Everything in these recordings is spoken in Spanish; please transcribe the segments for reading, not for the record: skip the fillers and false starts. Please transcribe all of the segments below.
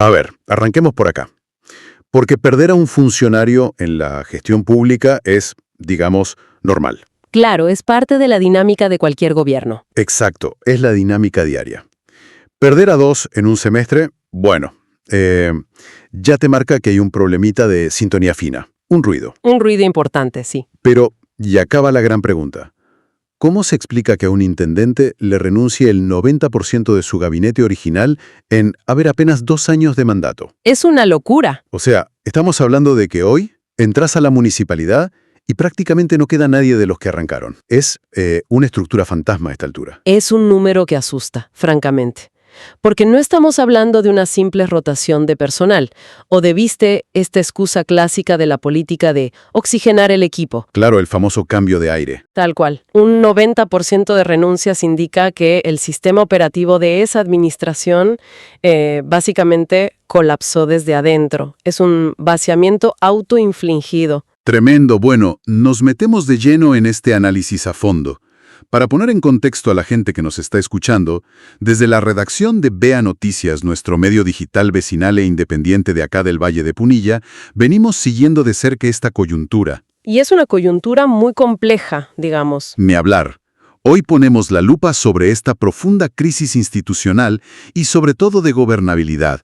A ver, arranquemos por acá. Porque perder a un funcionario en la gestión pública es, digamos, normal. Claro, es parte de la dinámica de cualquier gobierno. Exacto, es la dinámica diaria. Perder a dos en un semestre, bueno, ya te marca que hay un problemita de sintonía fina, un ruido. Un ruido importante, sí. Pero, y acá va la gran pregunta. ¿Cómo se explica que a un intendente le renuncie el 90% de su gabinete original en haber apenas 2 años de mandato? Es una locura. O sea, estamos hablando de que hoy entras a la municipalidad y prácticamente no queda nadie de los que arrancaron. Es una estructura fantasma a esta altura. Es un número que asusta, francamente. Porque no estamos hablando de una simple rotación de personal, o de, viste, esta excusa clásica de la política de oxigenar el equipo. Claro, el famoso cambio de aire. Tal cual. Un 90% de renuncias indica que el sistema operativo de esa administración básicamente colapsó desde adentro. Es un vaciamiento autoinfligido. Tremendo. Bueno, nos metemos de lleno en este análisis a fondo. Para poner en contexto a la gente que nos está escuchando, desde la redacción de Vea Noticias, nuestro medio digital vecinal e independiente de acá del Valle de Punilla, venimos siguiendo de cerca esta coyuntura. Y es una coyuntura muy compleja, digamos. Ni hablar. Hoy ponemos la lupa sobre esta profunda crisis institucional y sobre todo de gobernabilidad,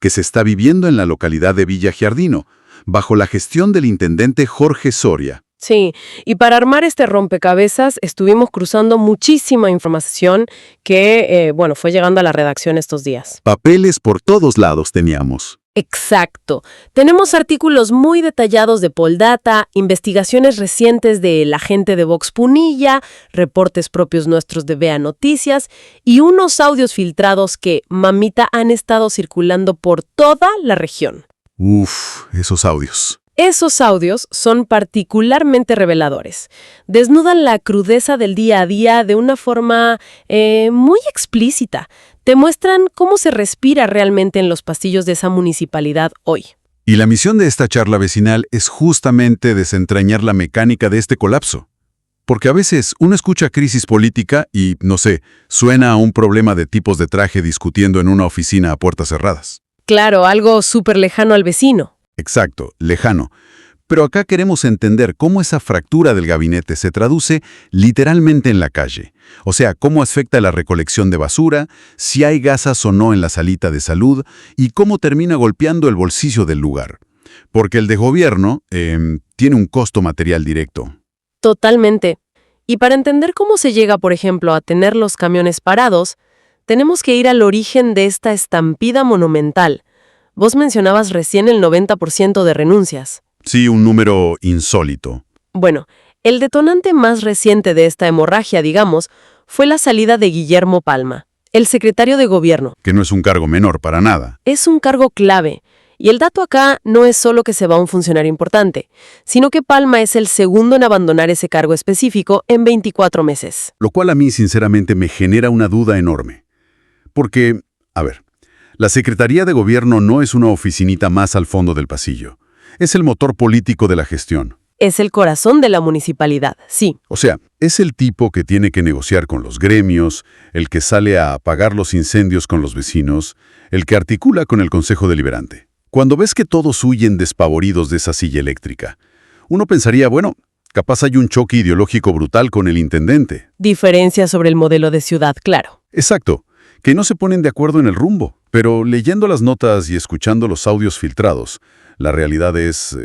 que se está viviendo en la localidad de Villa Giardino, bajo la gestión del intendente Jorge Soria. Sí, y para armar este rompecabezas estuvimos cruzando muchísima información que, fue llegando a la redacción estos días. Papeles por todos lados teníamos. Exacto. Tenemos artículos muy detallados de Poldata, investigaciones recientes de la gente de Vox Punilla, reportes propios nuestros de Vea Noticias y unos audios filtrados que, mamita, han estado circulando por toda la región. Uf, esos audios. Esos audios son particularmente reveladores. Desnudan la crudeza del día a día de una forma muy explícita. Te muestran cómo se respira realmente en los pasillos de esa municipalidad hoy. Y la misión de esta charla vecinal es justamente desentrañar la mecánica de este colapso. Porque a veces uno escucha crisis política y, no sé, suena a un problema de tipos de traje discutiendo en una oficina a puertas cerradas. Claro, algo súper lejano al vecino. Exacto, lejano. Pero acá queremos entender cómo esa fractura del gabinete se traduce literalmente en la calle. O sea, cómo afecta la recolección de basura, si hay gasas o no en la salita de salud y cómo termina golpeando el bolsillo del lugar. Porque el de gobierno tiene un costo material directo. Totalmente. Y para entender cómo se llega, por ejemplo, a tener los camiones parados, tenemos que ir al origen de esta estampida monumental. Vos mencionabas recién el 90% de renuncias. Sí, un número insólito. Bueno, el detonante más reciente de esta hemorragia, digamos, fue la salida de Guillermo Palma, el secretario de Gobierno. Que no es un cargo menor para nada. Es un cargo clave. Y el dato acá no es solo que se va un funcionario importante, sino que Palma es el segundo en abandonar ese cargo específico en 24 meses. Lo cual a mí, sinceramente, me genera una duda enorme. Porque, a ver, la Secretaría de Gobierno no es una oficinita más al fondo del pasillo. Es el motor político de la gestión. Es el corazón de la municipalidad, sí. O sea, es el tipo que tiene que negociar con los gremios, el que sale a apagar los incendios con los vecinos, el que articula con el Consejo Deliberante. Cuando ves que todos huyen despavoridos de esa silla eléctrica, uno pensaría, bueno, capaz hay un choque ideológico brutal con el intendente. Diferencia sobre el modelo de ciudad, claro. Exacto, que no se ponen de acuerdo en el rumbo. Pero leyendo las notas y escuchando los audios filtrados, la realidad es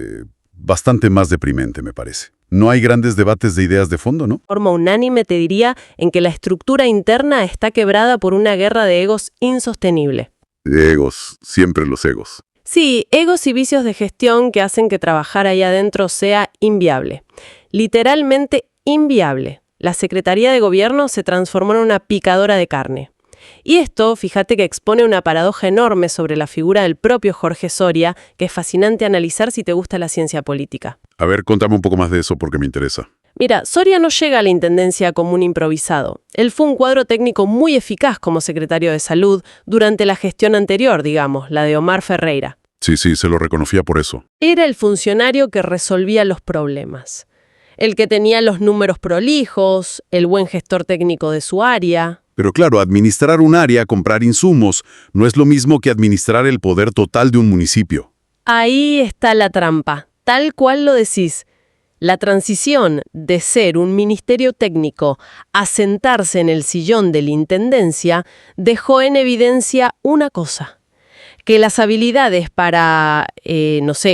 bastante más deprimente, me parece. No hay grandes debates de ideas de fondo, ¿no? Forma unánime te diría en que la estructura interna está quebrada por una guerra de egos insostenible. Egos, siempre los egos. Sí, egos y vicios de gestión que hacen que trabajar ahí adentro sea inviable. Literalmente inviable. La Secretaría de Gobierno se transformó en una picadora de carne. Y esto, fíjate que expone una paradoja enorme sobre la figura del propio Jorge Soria, que es fascinante analizar si te gusta la ciencia política. A ver, contame un poco más de eso porque me interesa. Mira, Soria no llega a la intendencia como un improvisado. Él fue un cuadro técnico muy eficaz como secretario de Salud durante la gestión anterior, digamos, la de Omar Ferreira. Sí, se lo reconocía por eso. Era el funcionario que resolvía los problemas. El que tenía los números prolijos, el buen gestor técnico de su área. Pero claro, administrar un área, comprar insumos, no es lo mismo que administrar el poder total de un municipio. Ahí está la trampa, tal cual lo decís. La transición de ser un ministerio técnico a sentarse en el sillón de la intendencia dejó en evidencia una cosa: que las habilidades para,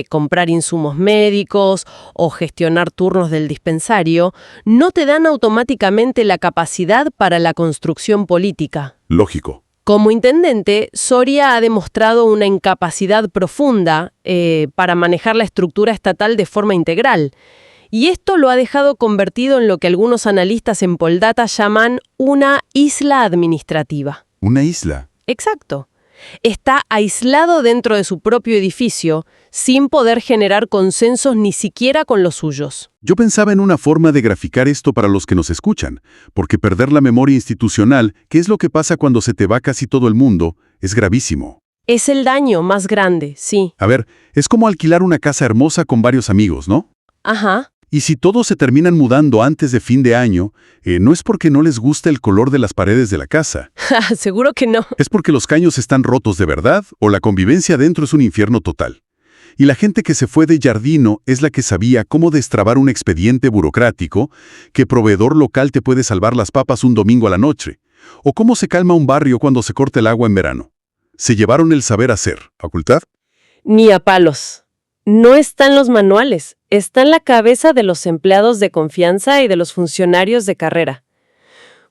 comprar insumos médicos o gestionar turnos del dispensario no te dan automáticamente la capacidad para la construcción política. Lógico. Como intendente, Soria ha demostrado una incapacidad profunda para manejar la estructura estatal de forma integral. Y esto lo ha dejado convertido en lo que algunos analistas en Poldata llaman una isla administrativa. ¿Una isla? Exacto. Está aislado dentro de su propio edificio, sin poder generar consensos ni siquiera con los suyos. Yo pensaba en una forma de graficar esto para los que nos escuchan, porque perder la memoria institucional, que es lo que pasa cuando se te va casi todo el mundo, es gravísimo. Es el daño más grande, sí. A ver, es como alquilar una casa hermosa con varios amigos, ¿no? Ajá. Y si todos se terminan mudando antes de fin de año, no es porque no les gusta el color de las paredes de la casa. Seguro que no. Es porque los caños están rotos de verdad o la convivencia dentro es un infierno total. Y la gente que se fue de Giardino es la que sabía cómo destrabar un expediente burocrático, que proveedor local te puede salvar las papas un domingo a la noche, o cómo se calma un barrio cuando se corta el agua en verano. Se llevaron el saber hacer. ¿Facultad? Ni a palos. No está en los manuales, está en la cabeza de los empleados de confianza y de los funcionarios de carrera.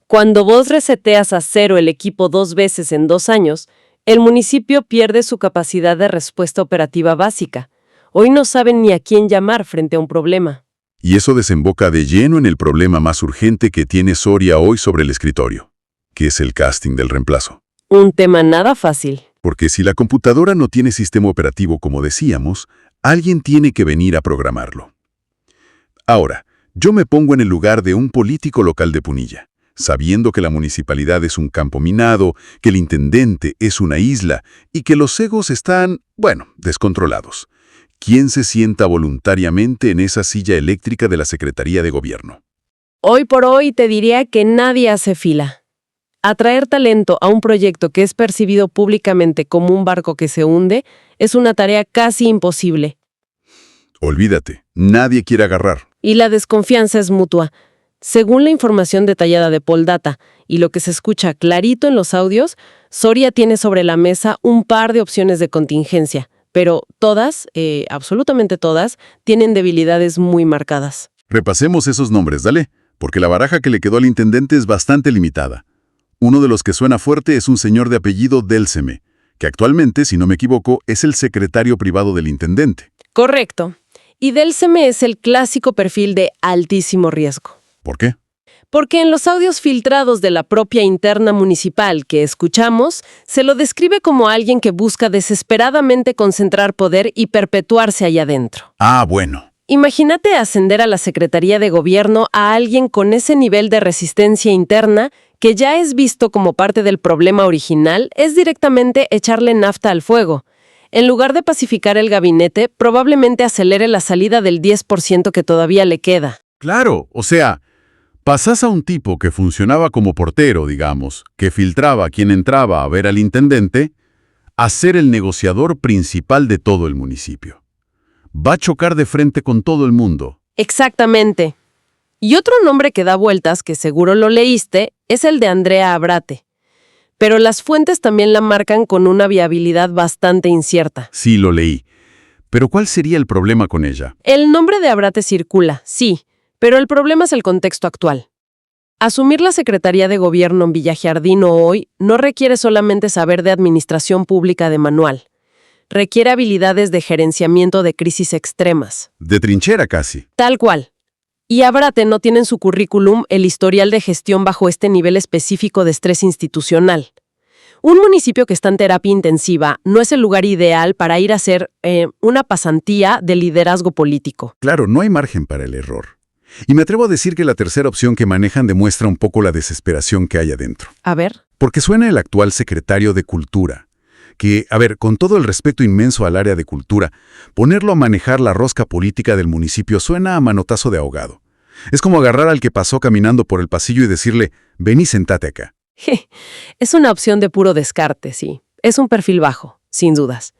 Cuando vos reseteas a cero el equipo 2 veces en 2 años, el municipio pierde su capacidad de respuesta operativa básica. Hoy no saben ni a quién llamar frente a un problema. Y eso desemboca de lleno en el problema más urgente que tiene Soria hoy sobre el escritorio, que es el casting del reemplazo. Un tema nada fácil. Porque si la computadora no tiene sistema operativo, como decíamos, alguien tiene que venir a programarlo. Ahora, yo me pongo en el lugar de un político local de Punilla, sabiendo que la municipalidad es un campo minado, que el intendente es una isla y que los egos están, descontrolados. ¿Quién se sienta voluntariamente en esa silla eléctrica de la Secretaría de Gobierno? Hoy por hoy te diría que nadie hace fila. Atraer talento a un proyecto que es percibido públicamente como un barco que se hunde es una tarea casi imposible. Olvídate, nadie quiere agarrar. Y la desconfianza es mutua. Según la información detallada de Poldata y lo que se escucha clarito en los audios, Soria tiene sobre la mesa un par de opciones de contingencia, pero todas, absolutamente todas, tienen debilidades muy marcadas. Repasemos esos nombres, dale, porque la baraja que le quedó al intendente es bastante limitada. Uno de los que suena fuerte es un señor de apellido Delseme, que actualmente, si no me equivoco, es el secretario privado del intendente. Correcto. Y Delseme es el clásico perfil de altísimo riesgo. ¿Por qué? Porque en los audios filtrados de la propia interna municipal que escuchamos, se lo describe como alguien que busca desesperadamente concentrar poder y perpetuarse allá adentro. Ah, bueno. Imagínate ascender a la Secretaría de Gobierno a alguien con ese nivel de resistencia interna que ya es visto como parte del problema original, es directamente echarle nafta al fuego. En lugar de pacificar el gabinete, probablemente acelere la salida del 10% que todavía le queda. Claro, o sea, pasás a un tipo que funcionaba como portero, digamos, que filtraba a quien entraba a ver al intendente, a ser el negociador principal de todo el municipio. Va a chocar de frente con todo el mundo. Exactamente. Y otro nombre que da vueltas, que seguro lo leíste, es el de Andrea Abrate. Pero las fuentes también la marcan con una viabilidad bastante incierta. Sí, lo leí. Pero ¿cuál sería el problema con ella? El nombre de Abrate circula, sí, pero el problema es el contexto actual. Asumir la Secretaría de Gobierno en Villagiardino hoy no requiere solamente saber de administración pública de manual. Requiere habilidades de gerenciamiento de crisis extremas. De trinchera casi. Tal cual. Y Abrate no tiene en su currículum el historial de gestión bajo este nivel específico de estrés institucional. Un municipio que está en terapia intensiva no es el lugar ideal para ir a hacer una pasantía de liderazgo político. Claro, no hay margen para el error. Y me atrevo a decir que la tercera opción que manejan demuestra un poco la desesperación que hay adentro. A ver. Porque suena el actual secretario de Cultura, que, con todo el respeto inmenso al área de cultura, ponerlo a manejar la rosca política del municipio suena a manotazo de ahogado. Es como agarrar al que pasó caminando por el pasillo y decirle, ven y sentate acá. Es una opción de puro descarte, sí. Es un perfil bajo, sin dudas.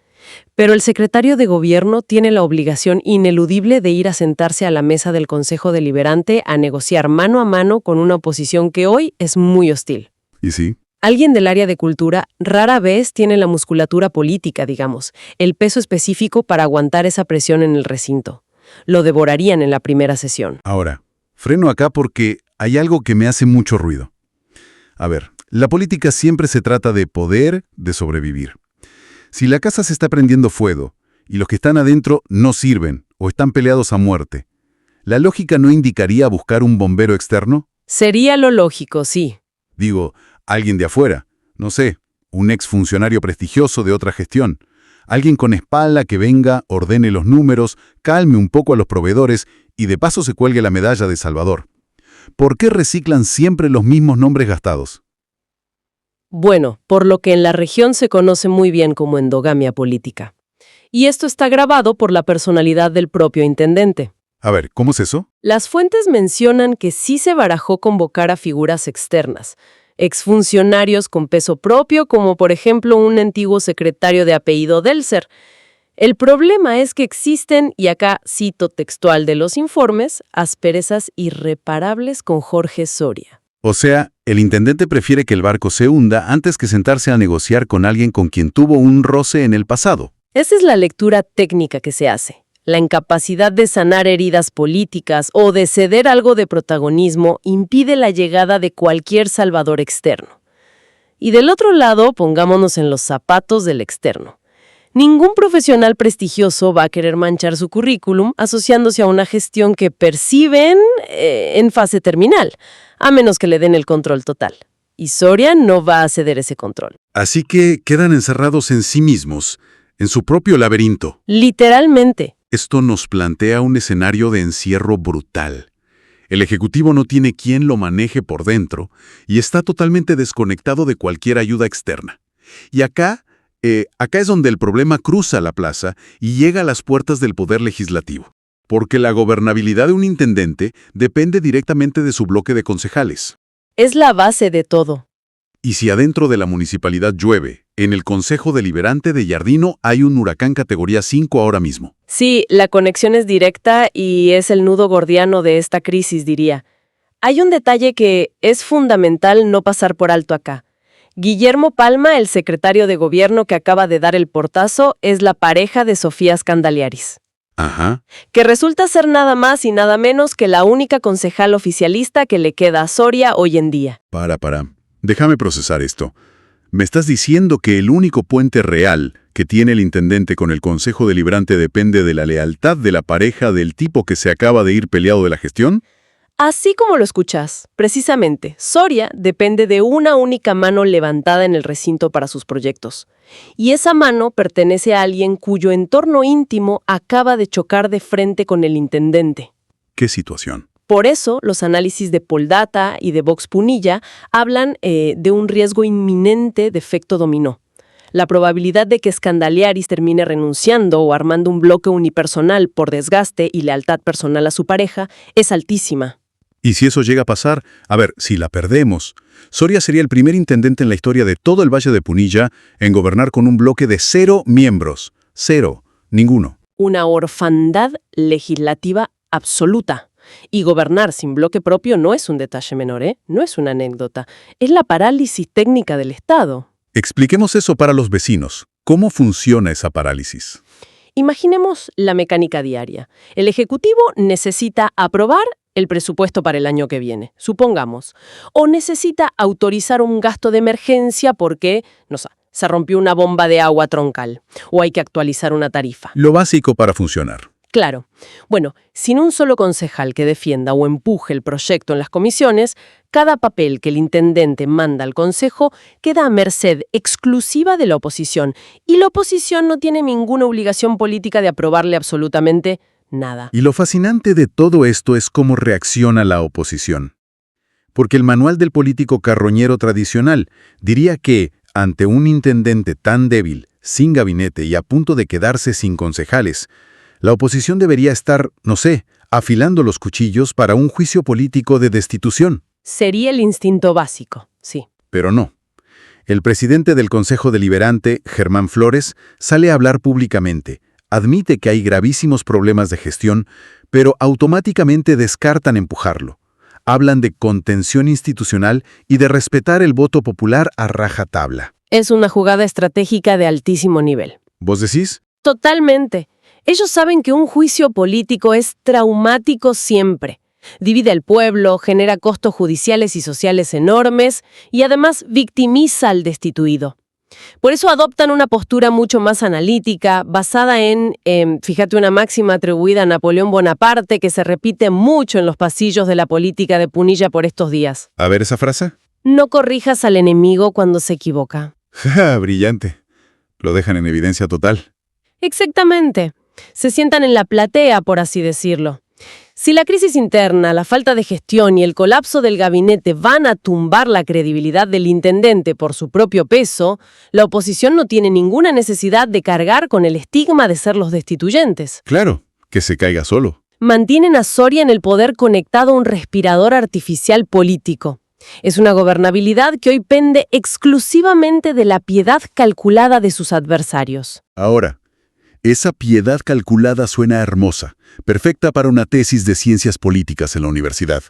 Pero el secretario de Gobierno tiene la obligación ineludible de ir a sentarse a la mesa del Consejo Deliberante a negociar mano a mano con una oposición que hoy es muy hostil. ¿Y sí? Alguien del área de cultura rara vez tiene la musculatura política, digamos, el peso específico para aguantar esa presión en el recinto. Lo devorarían en la primera sesión. Ahora, freno acá porque hay algo que me hace mucho ruido. A ver, la política siempre se trata de poder, de sobrevivir. Si la casa se está prendiendo fuego y los que están adentro no sirven o están peleados a muerte, ¿la lógica no indicaría buscar un bombero externo? Sería lo lógico, sí. Digo, alguien de afuera, no sé, un exfuncionario prestigioso de otra gestión, alguien con espalda que venga, ordene los números, calme un poco a los proveedores y de paso se cuelgue la medalla de Salvador. ¿Por qué reciclan siempre los mismos nombres gastados? Bueno, por lo que en la región se conoce muy bien como endogamia política. Y esto está grabado por la personalidad del propio intendente. A ver, ¿cómo es eso? Las fuentes mencionan que sí se barajó convocar a figuras externas, exfuncionarios con peso propio, como por ejemplo un antiguo secretario de apellido Delcer. El problema es que existen, y acá cito textual de los informes, asperezas irreparables con Jorge Soria. O sea, el intendente prefiere que el barco se hunda antes que sentarse a negociar con alguien con quien tuvo un roce en el pasado. Esa es la lectura técnica que se hace. La incapacidad de sanar heridas políticas o de ceder algo de protagonismo impide la llegada de cualquier salvador externo. Y del otro lado, pongámonos en los zapatos del externo. Ningún profesional prestigioso va a querer manchar su currículum asociándose a una gestión que perciben en fase terminal, a menos que le den el control total. Y Soria no va a ceder ese control. Así que quedan encerrados en sí mismos, en su propio laberinto. Literalmente. Esto nos plantea un escenario de encierro brutal. El Ejecutivo no tiene quien lo maneje por dentro y está totalmente desconectado de cualquier ayuda externa. Y acá es donde el problema cruza la plaza y llega a las puertas del Poder Legislativo. Porque la gobernabilidad de un intendente depende directamente de su bloque de concejales. Es la base de todo. Y si adentro de la municipalidad llueve, en el Consejo Deliberante de Yardino hay un huracán categoría 5 ahora mismo. Sí, la conexión es directa y es el nudo gordiano de esta crisis, diría. Hay un detalle que es fundamental no pasar por alto acá. Guillermo Palma, el secretario de Gobierno que acaba de dar el portazo, es la pareja de Sofía Scandaliaris. Ajá. Que resulta ser nada más y nada menos que la única concejal oficialista que le queda a Soria hoy en día. Para. Déjame procesar esto. ¿Me estás diciendo que el único puente real que tiene el intendente con el Consejo Deliberante depende de la lealtad de la pareja del tipo que se acaba de ir peleado de la gestión? Así como lo escuchas, precisamente, Soria depende de una única mano levantada en el recinto para sus proyectos. Y esa mano pertenece a alguien cuyo entorno íntimo acaba de chocar de frente con el intendente. ¿Qué situación? Por eso, los análisis de Poldata y de Vox Punilla hablan de un riesgo inminente de efecto dominó. La probabilidad de que Scandaliaris termine renunciando o armando un bloque unipersonal por desgaste y lealtad personal a su pareja es altísima. Y si eso llega a pasar, si la perdemos, Soria sería el primer intendente en la historia de todo el Valle de Punilla en gobernar con un bloque de 0 miembros. 0. Ninguno. Una orfandad legislativa absoluta. Y gobernar sin bloque propio no es un detalle menor, no es una anécdota. Es la parálisis técnica del Estado. Expliquemos eso para los vecinos. ¿Cómo funciona esa parálisis? Imaginemos la mecánica diaria. El Ejecutivo necesita aprobar el presupuesto para el año que viene, supongamos. O necesita autorizar un gasto de emergencia porque, no sé, se rompió una bomba de agua troncal. O hay que actualizar una tarifa. Lo básico para funcionar. Claro. Bueno, sin un solo concejal que defienda o empuje el proyecto en las comisiones, cada papel que el intendente manda al consejo queda a merced exclusiva de la oposición, y la oposición no tiene ninguna obligación política de aprobarle absolutamente nada. Y lo fascinante de todo esto es cómo reacciona la oposición. Porque el manual del político carroñero tradicional diría que, ante un intendente tan débil, sin gabinete y a punto de quedarse sin concejales, la oposición debería estar, afilando los cuchillos para un juicio político de destitución. Sería el instinto básico, sí. Pero no. El presidente del Consejo Deliberante, Germán Flores, sale a hablar públicamente, admite que hay gravísimos problemas de gestión, pero automáticamente descartan empujarlo. Hablan de contención institucional y de respetar el voto popular a rajatabla. Es una jugada estratégica de altísimo nivel. ¿Vos decís? Totalmente. Ellos saben que un juicio político es traumático siempre. Divide al pueblo, genera costos judiciales y sociales enormes y además victimiza al destituido. Por eso adoptan una postura mucho más analítica, basada fíjate, una máxima atribuida a Napoleón Bonaparte que se repite mucho en los pasillos de la política de Punilla por estos días. A ver esa frase. No corrijas al enemigo cuando se equivoca. ¡Ja! Brillante. Lo dejan en evidencia total. Exactamente. Se sientan en la platea, por así decirlo. Si la crisis interna, la falta de gestión y el colapso del gabinete van a tumbar la credibilidad del intendente por su propio peso, la oposición no tiene ninguna necesidad de cargar con el estigma de ser los destituyentes. Claro, que se caiga solo. Mantienen a Soria en el poder conectado a un respirador artificial político. Es una gobernabilidad que hoy pende exclusivamente de la piedad calculada de sus adversarios. Ahora, esa piedad calculada suena hermosa, perfecta para una tesis de ciencias políticas en la universidad.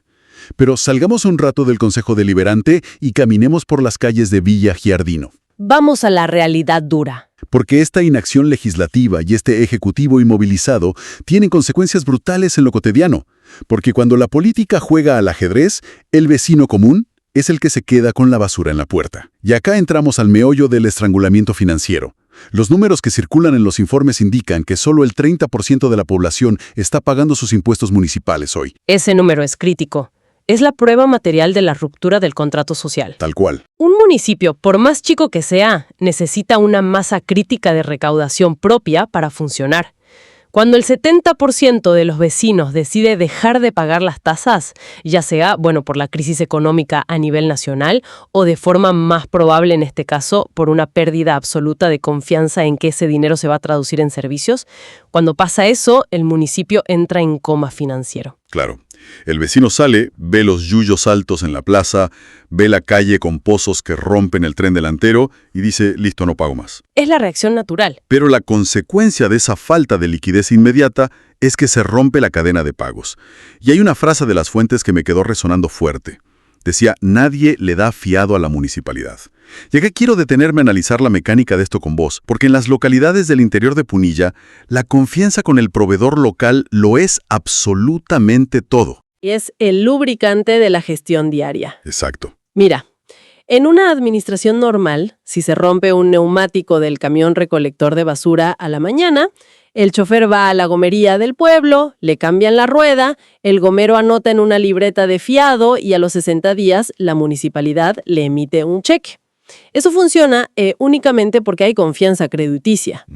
Pero salgamos un rato del Consejo Deliberante y caminemos por las calles de Villa Giardino. Vamos a la realidad dura. Porque esta inacción legislativa y este ejecutivo inmovilizado tienen consecuencias brutales en lo cotidiano. Porque cuando la política juega al ajedrez, el vecino común es el que se queda con la basura en la puerta. Y acá entramos al meollo del estrangulamiento financiero. Los números que circulan en los informes indican que solo el 30% de la población está pagando sus impuestos municipales hoy. Ese número es crítico. Es la prueba material de la ruptura del contrato social. Tal cual. Un municipio, por más chico que sea, necesita una masa crítica de recaudación propia para funcionar. Cuando el 70% de los vecinos decide dejar de pagar las tasas, ya sea, por la crisis económica a nivel nacional o de forma más probable en este caso por una pérdida absoluta de confianza en que ese dinero se va a traducir en servicios, cuando pasa eso, el municipio entra en coma financiero. Claro. El vecino sale, ve los yuyos altos en la plaza, ve la calle con pozos que rompen el tren delantero y dice, listo, no pago más. Es la reacción natural. Pero la consecuencia de esa falta de liquidez inmediata es que se rompe la cadena de pagos. Y hay una frase de las fuentes que me quedó resonando fuerte. Decía, nadie le da fiado a la municipalidad. Y acá quiero detenerme a analizar la mecánica de esto con vos, porque en las localidades del interior de Punilla, la confianza con el proveedor local lo es absolutamente todo. Y es el lubricante de la gestión diaria. Exacto. Mira, en una administración normal, si se rompe un neumático del camión recolector de basura a la mañana, el chofer va a la gomería del pueblo, le cambian la rueda, el gomero anota en una libreta de fiado y a los 60 días la municipalidad le emite un cheque. Eso funciona únicamente porque hay confianza crediticia.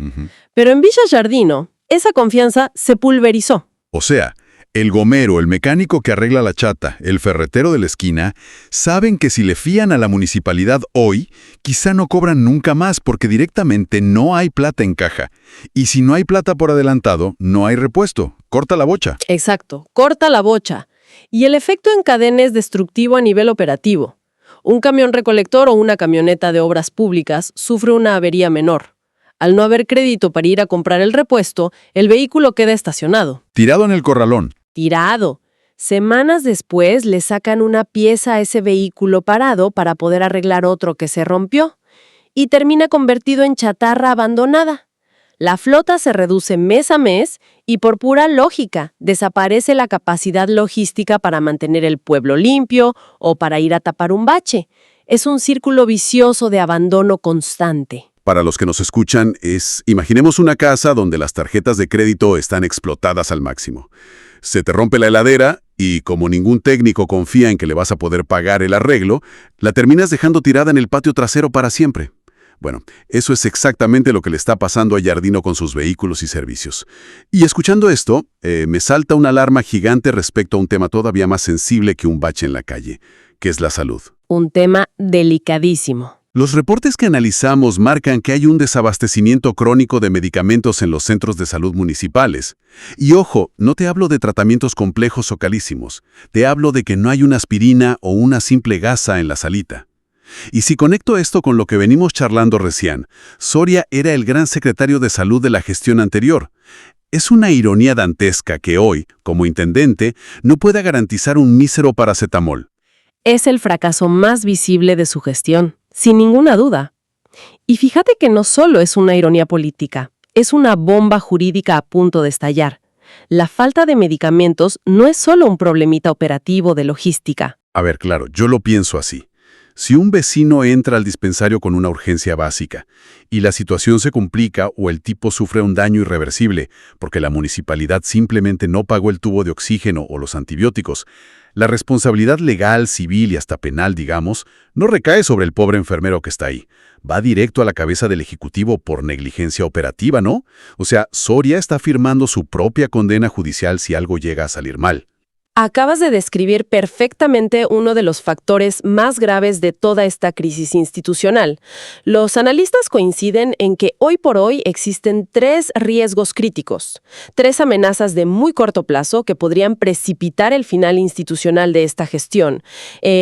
Pero en Villa Giardino, esa confianza se pulverizó. O sea, el gomero, el mecánico que arregla la chata, el ferretero de la esquina, saben que si le fían a la municipalidad hoy, quizá no cobran nunca más porque directamente no hay plata en caja. Y si no hay plata por adelantado, no hay repuesto. Corta la bocha. Exacto, corta la bocha. Y el efecto en cadena es destructivo a nivel operativo. Un camión recolector o una camioneta de obras públicas sufre una avería menor. Al no haber crédito para ir a comprar el repuesto, el vehículo queda estacionado. Tirado en el corralón. Tirado. Semanas después le sacan una pieza a ese vehículo parado para poder arreglar otro que se rompió y termina convertido en chatarra abandonada. La flota se reduce mes a mes y por pura lógica desaparece la capacidad logística para mantener el pueblo limpio o para ir a tapar un bache. Es un círculo vicioso de abandono constante. Para los que nos escuchan, imaginemos una casa donde las tarjetas de crédito están explotadas al máximo. Se te rompe la heladera y, como ningún técnico confía en que le vas a poder pagar el arreglo, la terminas dejando tirada en el patio trasero para siempre. Bueno, eso es exactamente lo que le está pasando a Giardino con sus vehículos y servicios. Y escuchando esto, me salta una alarma gigante respecto a un tema todavía más sensible que un bache en la calle, que es la salud. Un tema delicadísimo. Los reportes que analizamos marcan que hay un desabastecimiento crónico de medicamentos en los centros de salud municipales. Y ojo, no te hablo de tratamientos complejos o carísimos. Te hablo de que no hay una aspirina o una simple gasa en la salita. Y si conecto esto con lo que venimos charlando recién, Soria era el gran secretario de salud de la gestión anterior. Es una ironía dantesca que hoy, como intendente, no pueda garantizar un mísero paracetamol. Es el fracaso más visible de su gestión, sin ninguna duda. Y fíjate que no solo es una ironía política, es una bomba jurídica a punto de estallar. La falta de medicamentos no es solo un problemita operativo de logística. A ver, claro, yo lo pienso así. Si un vecino entra al dispensario con una urgencia básica y la situación se complica o el tipo sufre un daño irreversible porque la municipalidad simplemente no pagó el tubo de oxígeno o los antibióticos, la responsabilidad legal, civil y hasta penal, digamos, no recae sobre el pobre enfermero que está ahí. Va directo a la cabeza del Ejecutivo por negligencia operativa, ¿no? O sea, Soria está firmando su propia condena judicial si algo llega a salir mal. Acabas de describir perfectamente uno de los factores más graves de toda esta crisis institucional. Los analistas coinciden en que hoy por hoy existen 3 riesgos críticos, 3 amenazas de muy corto plazo que podrían precipitar el final institucional de esta gestión,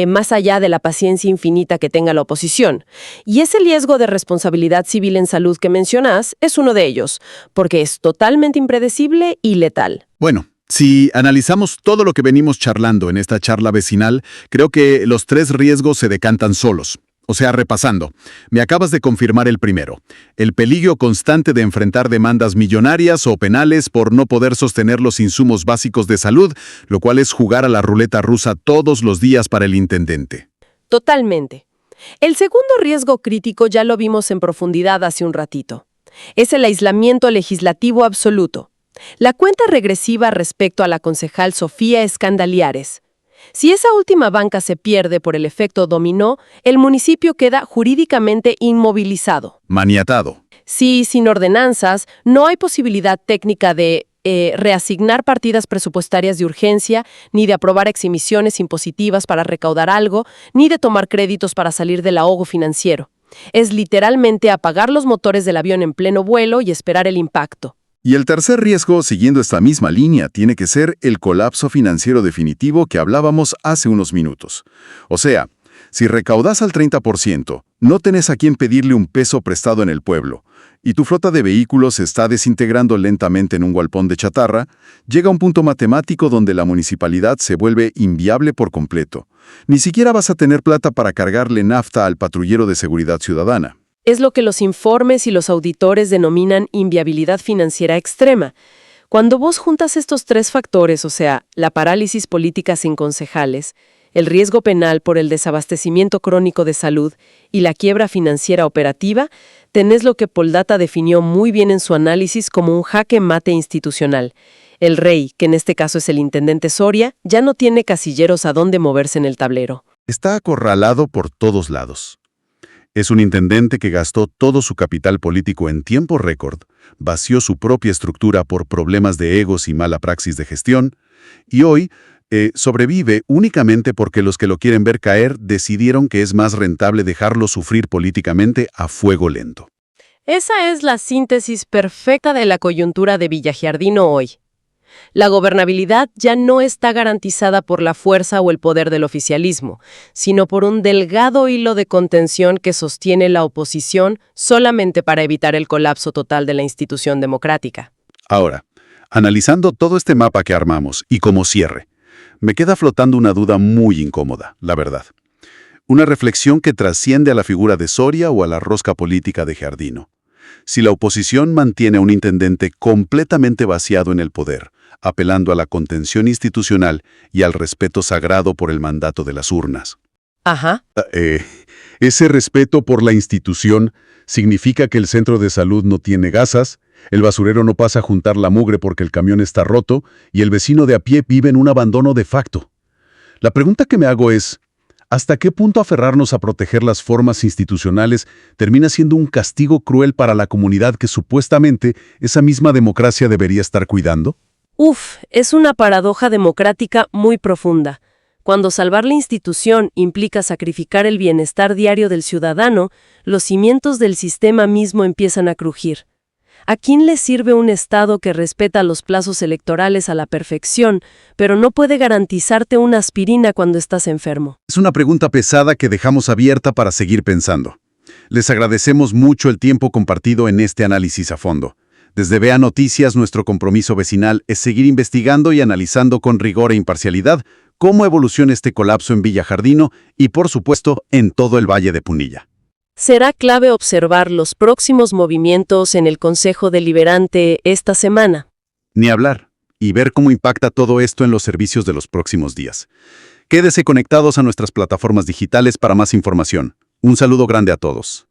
más allá de la paciencia infinita que tenga la oposición. Y ese riesgo de responsabilidad civil en salud que mencionas es uno de ellos, porque es totalmente impredecible y letal. Bueno, si analizamos todo lo que venimos charlando en esta charla vecinal, creo que los 3 riesgos se decantan solos. O sea, repasando, me acabas de confirmar el primero, el peligro constante de enfrentar demandas millonarias o penales por no poder sostener los insumos básicos de salud, lo cual es jugar a la ruleta rusa todos los días para el intendente. Totalmente. El segundo riesgo crítico ya lo vimos en profundidad hace un ratito. Es el aislamiento legislativo absoluto. La cuenta regresiva respecto a la concejal Sofía Escandaliares. Si esa última banca se pierde por el efecto dominó, el municipio queda jurídicamente inmovilizado. Maniatado. Si, sin ordenanzas, no hay posibilidad técnica de reasignar partidas presupuestarias de urgencia, ni de aprobar exhibiciones impositivas para recaudar algo, ni de tomar créditos para salir del ahogo financiero. Es literalmente apagar los motores del avión en pleno vuelo y esperar el impacto. Y el tercer riesgo, siguiendo esta misma línea, tiene que ser el colapso financiero definitivo que hablábamos hace unos minutos. O sea, si recaudas al 30%, no tenés a quién pedirle un peso prestado en el pueblo, y tu flota de vehículos se está desintegrando lentamente en un galpón de chatarra, llega un punto matemático donde la municipalidad se vuelve inviable por completo. Ni siquiera vas a tener plata para cargarle nafta al patrullero de seguridad ciudadana. Es lo que los informes y los auditores denominan inviabilidad financiera extrema. Cuando vos juntas estos 3 factores, o sea, la parálisis política sin concejales, el riesgo penal por el desabastecimiento crónico de salud y la quiebra financiera operativa, tenés lo que Poldata definió muy bien en su análisis como un jaque mate institucional. El rey, que en este caso es el intendente Soria, ya no tiene casilleros a dónde moverse en el tablero. Está acorralado por todos lados. Es un intendente que gastó todo su capital político en tiempo récord, vació su propia estructura por problemas de egos y mala praxis de gestión, y hoy sobrevive únicamente porque los que lo quieren ver caer decidieron que es más rentable dejarlo sufrir políticamente a fuego lento. Esa es la síntesis perfecta de la coyuntura de Villagiardino hoy. La gobernabilidad ya no está garantizada por la fuerza o el poder del oficialismo, sino por un delgado hilo de contención que sostiene la oposición solamente para evitar el colapso total de la institución democrática. Ahora, analizando todo este mapa que armamos y como cierre, me queda flotando una duda muy incómoda, la verdad. Una reflexión que trasciende a la figura de Soria o a la rosca política de Giardino. Si la oposición mantiene a un intendente completamente vaciado en el poder, apelando a la contención institucional y al respeto sagrado por el mandato de las urnas. Ajá. Ese respeto por la institución significa que el centro de salud no tiene gasas, el basurero no pasa a juntar la mugre porque el camión está roto y el vecino de a pie vive en un abandono de facto. La pregunta que me hago es, ¿hasta qué punto aferrarnos a proteger las formas institucionales termina siendo un castigo cruel para la comunidad que supuestamente esa misma democracia debería estar cuidando? Es una paradoja democrática muy profunda. Cuando salvar la institución implica sacrificar el bienestar diario del ciudadano, los cimientos del sistema mismo empiezan a crujir. ¿A quién le sirve un Estado que respeta los plazos electorales a la perfección, pero no puede garantizarte una aspirina cuando estás enfermo? Es una pregunta pesada que dejamos abierta para seguir pensando. Les agradecemos mucho el tiempo compartido en este análisis a fondo. Desde VEA Noticias, nuestro compromiso vecinal es seguir investigando y analizando con rigor e imparcialidad cómo evoluciona este colapso en Villa Jardino y, por supuesto, en todo el Valle de Punilla. Será clave observar los próximos movimientos en el Consejo Deliberante esta semana. Ni hablar, y ver cómo impacta todo esto en los servicios de los próximos días. Quédese conectados a nuestras plataformas digitales para más información. Un saludo grande a todos.